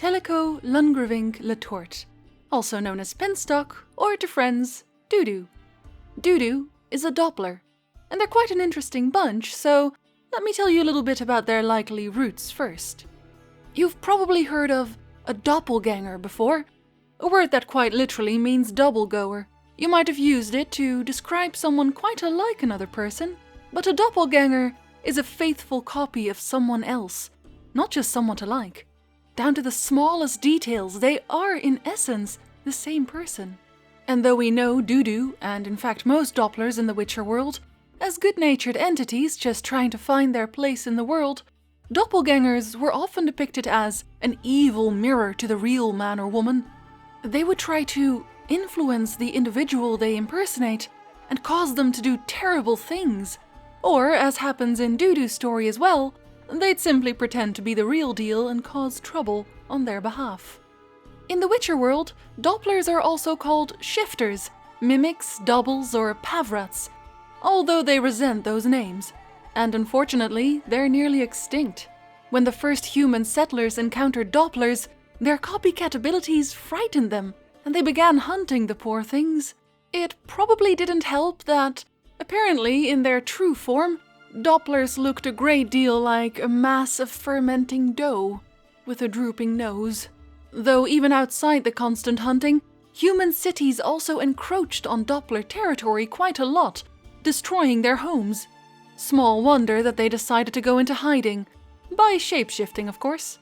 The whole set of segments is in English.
Teleco Lungrevink Letort, also known as Penstock, or to friends, Dudu. Dudu is a Doppler, and they're quite an interesting bunch, so let me tell you a little bit about their likely roots first. You've probably heard of a doppelganger before, a word that quite literally means double-goer. You might have used it to describe someone quite unlike another person, but a doppelganger is a faithful copy of someone else, not just someone to like. Down to the smallest details, they are, in essence, the same person. And though we know Dudu, and in fact most Dopplers in the Witcher world, as good-natured entities just trying to find their place in the world, doppelgangers were often depicted as an evil mirror to the real man or woman. They would try to influence the individual they impersonate and cause them to do terrible things. Or, as happens in Dudu's story as well, they'd simply pretend to be the real deal and cause trouble on their behalf. In the Witcher world, Dopplers are also called shifters, mimics, doubles, or pavrats, although they resent those names. And unfortunately, they're nearly extinct. When the first human settlers encountered Dopplers, their copycat abilities frightened them, and they began hunting the poor things. It probably didn't help that, apparently in their true form, Dopplers looked a great deal like a mass of fermenting dough, with a drooping nose. Though even outside the constant hunting, human cities also encroached on Doppler territory quite a lot, destroying their homes. Small wonder that they decided to go into hiding, by shapeshifting of course.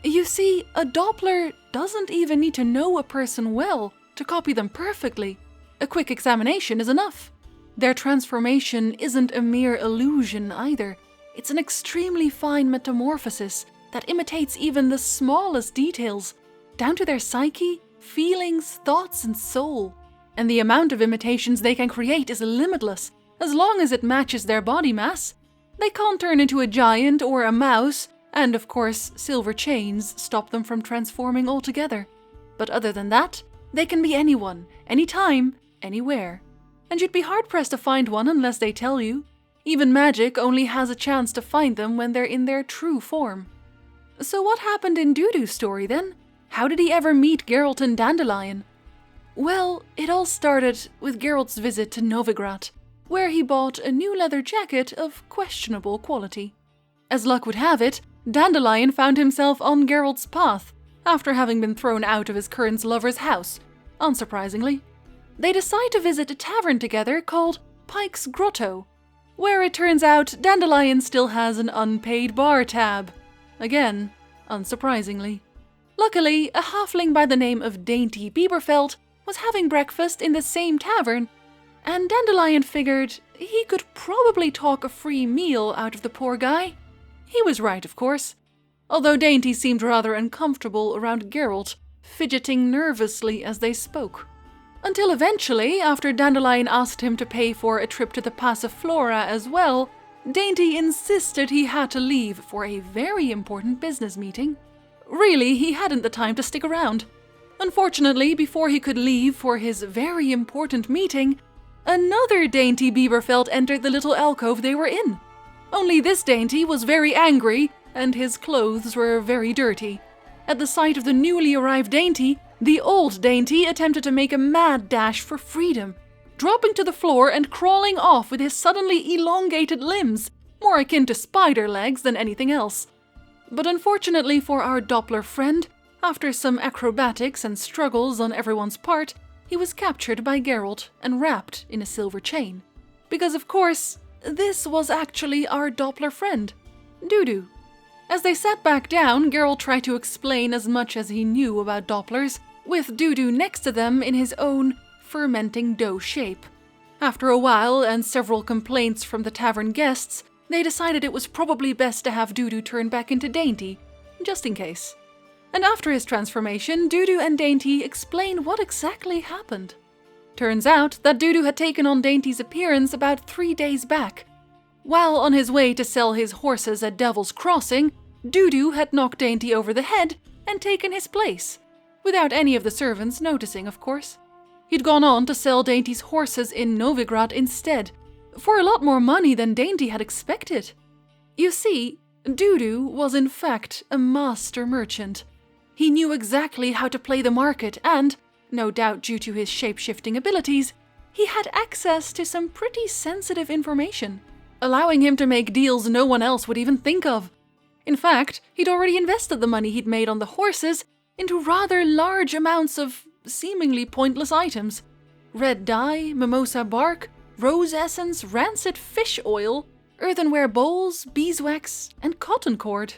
You see, a Doppler doesn't even need to know a person well to copy them perfectly. A quick examination is enough. Their transformation isn't a mere illusion either. It's an extremely fine metamorphosis that imitates even the smallest details, down to their psyche, feelings, thoughts, and soul. And the amount of imitations they can create is limitless, as long as it matches their body mass. They can't turn into a giant or a mouse, and of course, silver chains stop them from transforming altogether. But other than that, they can be anyone, anytime, anywhere. And you'd be hard-pressed to find one unless they tell you. Even magic only has a chance to find them when they're in their true form. So what happened in Dudu's story then? How did he ever meet Geralt and Dandelion? Well, it all started with Geralt's visit to Novigrad, where he bought a new leather jacket of questionable quality. As luck would have it, Dandelion found himself on Geralt's path, after having been thrown out of his current lover's house, unsurprisingly. They decide to visit a tavern together called Pike's Grotto, where it turns out Dandelion still has an unpaid bar tab. Again, unsurprisingly. Luckily, a halfling by the name of Dainty Biberveldt was having breakfast in the same tavern, and Dandelion figured he could probably talk a free meal out of the poor guy. He was right, of course, although Dainty seemed rather uncomfortable around Geralt, fidgeting nervously as they spoke. Until eventually, after Dandelion asked him to pay for a trip to the Passiflora as well, Dainty insisted he had to leave for a very important business meeting. Really, he hadn't the time to stick around. Unfortunately, before he could leave for his very important meeting, another Dainty Biberveldt entered the little alcove they were in. Only this Dainty was very angry, and his clothes were very dirty. At the sight of the newly arrived Dainty, the old Dainty attempted to make a mad dash for freedom, dropping to the floor and crawling off with his suddenly elongated limbs, more akin to spider legs than anything else. But unfortunately for our Doppler friend, after some acrobatics and struggles on everyone's part, he was captured by Geralt and wrapped in a silver chain. Because of course, this was actually our Doppler friend, Dudu. As they sat back down, Geralt tried to explain as much as he knew about Dopplers, with Dudu next to them in his own fermenting dough shape. After a while and several complaints from the tavern guests, they decided it was probably best to have Dudu turn back into Dainty, just in case. And after his transformation, Dudu and Dainty explained what exactly happened. Turns out that Dudu had taken on Dainty's appearance about 3 days back. While on his way to sell his horses at Devil's Crossing, Dudu had knocked Dainty over the head and taken his place, without any of the servants noticing, of course. He'd gone on to sell Dainty's horses in Novigrad instead, for a lot more money than Dainty had expected. You see, Dudu was in fact a master merchant. He knew exactly how to play the market and, no doubt due to his shape-shifting abilities, he had access to some pretty sensitive information, allowing him to make deals no one else would even think of. In fact, he'd already invested the money he'd made on the horses into rather large amounts of seemingly pointless items. Red dye, mimosa bark, rose essence, rancid fish oil, earthenware bowls, beeswax, and cotton cord.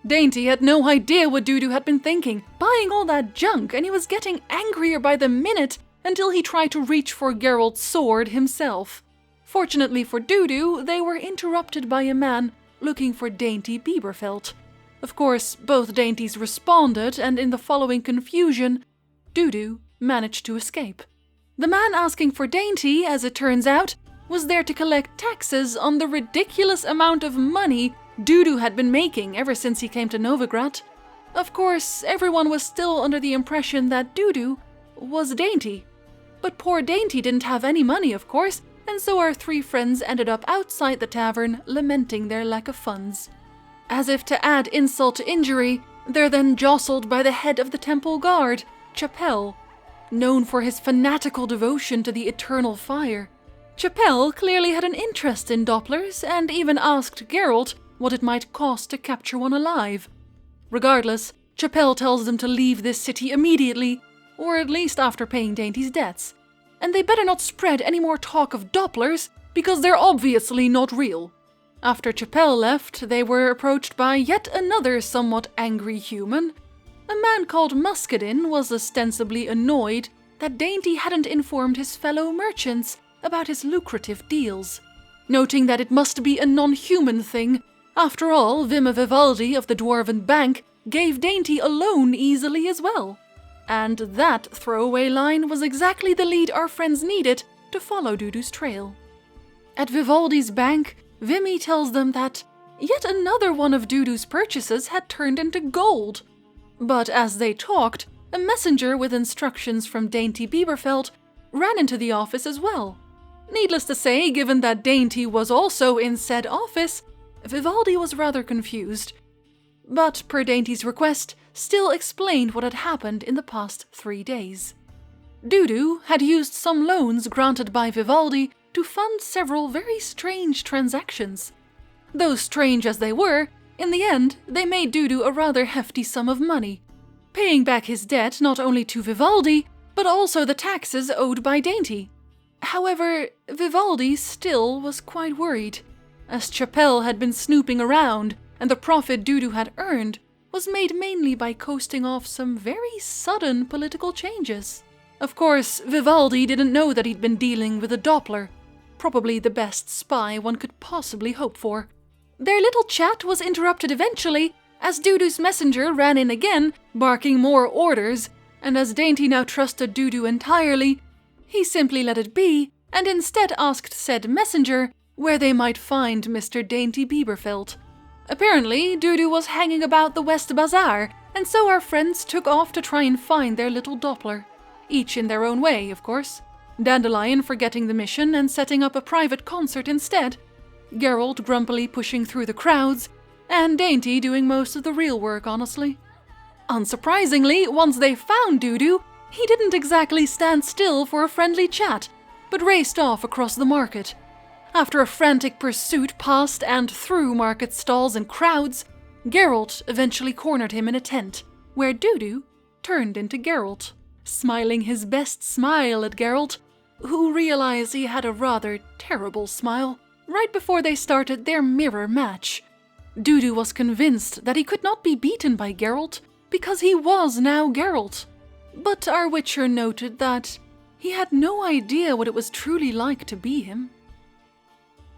Dainty had no idea what Dudu had been thinking, buying all that junk, and he was getting angrier by the minute until he tried to reach for Geralt's sword himself. Fortunately for Dudu, they were interrupted by a man looking for Dainty Biberveldt. Of course, both Dainties responded, and in the following confusion, Dudu managed to escape. The man asking for Dainty, as it turns out, was there to collect taxes on the ridiculous amount of money Dudu had been making ever since he came to Novigrad. Of course, everyone was still under the impression that Dudu was Dainty. But poor Dainty didn't have any money, of course, and so our three friends ended up outside the tavern, lamenting their lack of funds. As if to add insult to injury, they're then jostled by the head of the temple guard, Chappelle, known for his fanatical devotion to the eternal fire. Chappelle clearly had an interest in Dopplers and even asked Geralt what it might cost to capture one alive. Regardless, Chappelle tells them to leave this city immediately, or at least after paying Dainty's debts. And they better not spread any more talk of Dopplers, because they're obviously not real. After Chappelle left, they were approached by yet another somewhat angry human. A man called Muscadin was ostensibly annoyed that Dainty hadn't informed his fellow merchants about his lucrative deals, noting that it must be a non-human thing. After all, Viberveldt of the Dwarven Bank gave Dainty a loan easily as well. And that throwaway line was exactly the lead our friends needed to follow Dudu's trail. At Vivaldi's bank, Vimy tells them that yet another one of Dudu's purchases had turned into gold. But as they talked, a messenger with instructions from Dainty Biberveldt ran into the office as well. Needless to say, given that Dainty was also in said office, Vivaldi was rather confused, but per Dainty's request, still explained what had happened in the past 3 days. Dudu had used some loans granted by Vivaldi to fund several very strange transactions. Though strange as they were, in the end, they made Dudu a rather hefty sum of money, paying back his debt not only to Vivaldi, but also the taxes owed by Dainty. However, Vivaldi still was quite worried, as Chappelle had been snooping around, and the profit Dudu had earned was made mainly by coasting off some very sudden political changes. Of course, Vivaldi didn't know that he'd been dealing with a Doppler, probably the best spy one could possibly hope for. Their little chat was interrupted eventually, as Dudu's messenger ran in again, barking more orders, and as Dainty now trusted Dudu entirely, he simply let it be, and instead asked said messenger where they might find Mr. Dainty Biberveldt. Apparently, Dudu was hanging about the West Bazaar, and so our friends took off to try and find their little Doppler. Each in their own way, of course. Dandelion forgetting the mission and setting up a private concert instead, Geralt grumpily pushing through the crowds, and Dainty doing most of the real work, honestly. Unsurprisingly, once they found Dudu, he didn't exactly stand still for a friendly chat, but raced off across the market. After a frantic pursuit past and through market stalls and crowds, Geralt eventually cornered him in a tent, where Dudu turned into Geralt, smiling his best smile at Geralt, who realized he had a rather terrible smile right before they started their mirror match. Dudu was convinced that he could not be beaten by Geralt because he was now Geralt, but our Witcher noted that he had no idea what it was truly like to be him.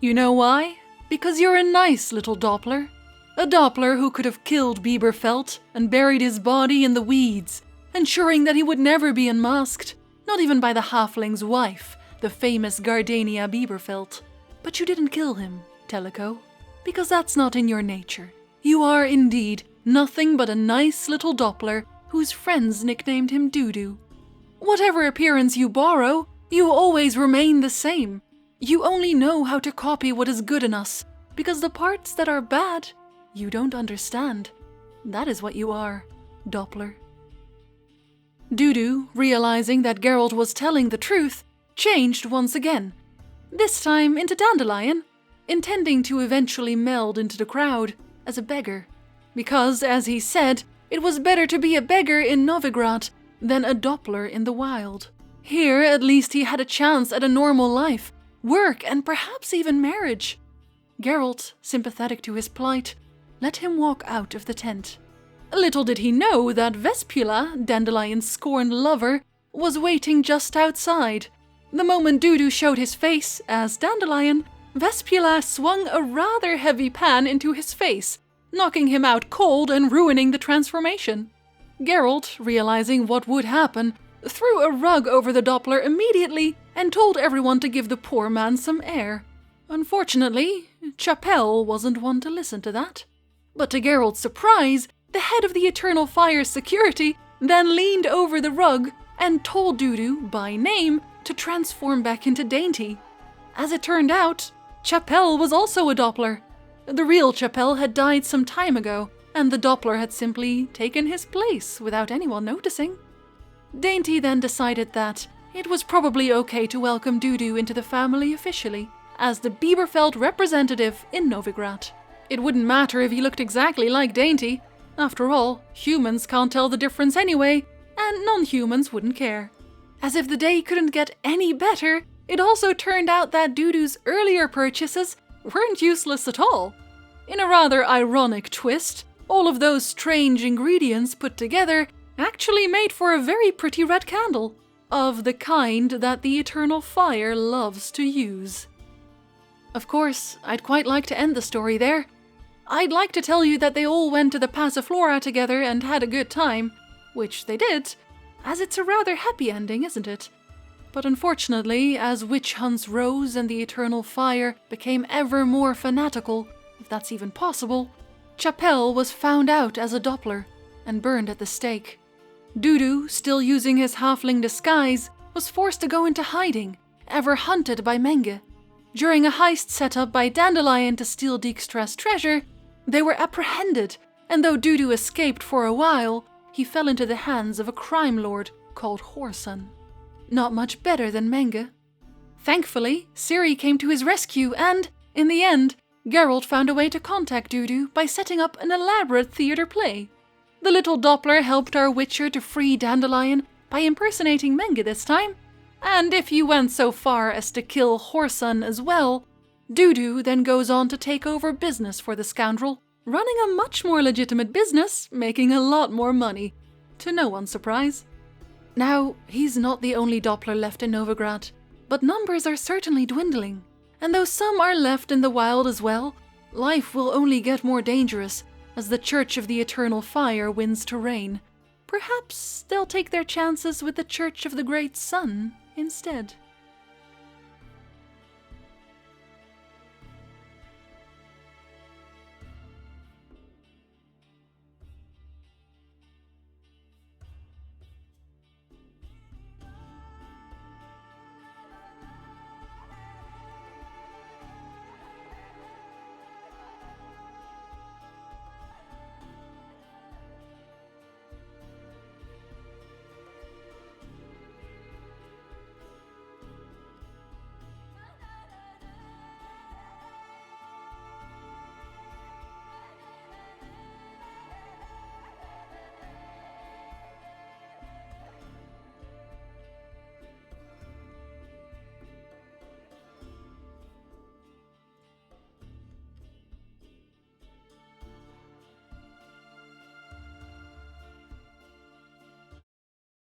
You know why? Because you're a nice little Doppler. A Doppler who could have killed Biberveldt and buried his body in the weeds, ensuring that he would never be unmasked, not even by the halfling's wife, the famous Gardenia Biberveldt. But you didn't kill him, Teleco, because that's not in your nature. You are indeed nothing but a nice little Doppler whose friends nicknamed him Dudu. Whatever appearance you borrow, you always remain the same. You only know how to copy what is good in us, because the parts that are bad, you don't understand. That is what you are, Doppler. Dudu, realizing that Geralt was telling the truth, changed once again, this time into Dandelion, intending to eventually meld into the crowd as a beggar. Because, as he said, it was better to be a beggar in Novigrad than a Doppler in the wild. Here, at least he had a chance at a normal life, work, and perhaps even marriage. Geralt, sympathetic to his plight, let him walk out of the tent. Little did he know that Vespula, Dandelion's scorned lover, was waiting just outside. The moment Dudu showed his face as Dandelion, Vespula swung a rather heavy pan into his face, knocking him out cold and ruining the transformation. Geralt, realizing what would happen, threw a rug over the Doppler immediately and told everyone to give the poor man some air. Unfortunately, Chappelle wasn't one to listen to that. But to Geralt's surprise, the head of the Eternal Fire's security then leaned over the rug and told Dudu, by name, to transform back into Dainty. As it turned out, Chappelle was also a Doppler. The real Chappelle had died some time ago, and the Doppler had simply taken his place without anyone noticing. Dainty then decided that it was probably okay to welcome Dudu into the family officially, as the Biberveldt representative in Novigrad. It wouldn't matter if he looked exactly like Dainty. After all, humans can't tell the difference anyway, and non-humans wouldn't care. As if the day couldn't get any better, it also turned out that Dudu's earlier purchases weren't useless at all. In a rather ironic twist, all of those strange ingredients put together actually made for a very pretty red candle, of the kind that the Eternal Fire loves to use. Of course, I'd quite like to end the story there. I'd like to tell you that they all went to the Passiflora together and had a good time, which they did, as it's a rather happy ending, isn't it? But unfortunately, as witch hunts rose and the Eternal Fire became ever more fanatical, if that's even possible, Chappelle was found out as a Doppler and burned at the stake. Dudu, still using his halfling disguise, was forced to go into hiding, ever hunted by Menge. During a heist set up by Dandelion to steal Dijkstra's treasure, they were apprehended, and though Dudu escaped for a while, he fell into the hands of a crime lord called Whoreson. Not much better than Menge. Thankfully, Ciri came to his rescue and, in the end, Geralt found a way to contact Dudu by setting up an elaborate theater play. The little Doppler helped our Witcher to free Dandelion by impersonating Menge this time, and if you went so far as to kill Whoreson as well, Dudu then goes on to take over business for the scoundrel, running a much more legitimate business, making a lot more money, to no one's surprise. Now, he's not the only Doppler left in Novigrad, but numbers are certainly dwindling, and though some are left in the wild as well, life will only get more dangerous as the Church of the Eternal Fire wins to reign. Perhaps they'll take their chances with the Church of the Great Sun instead.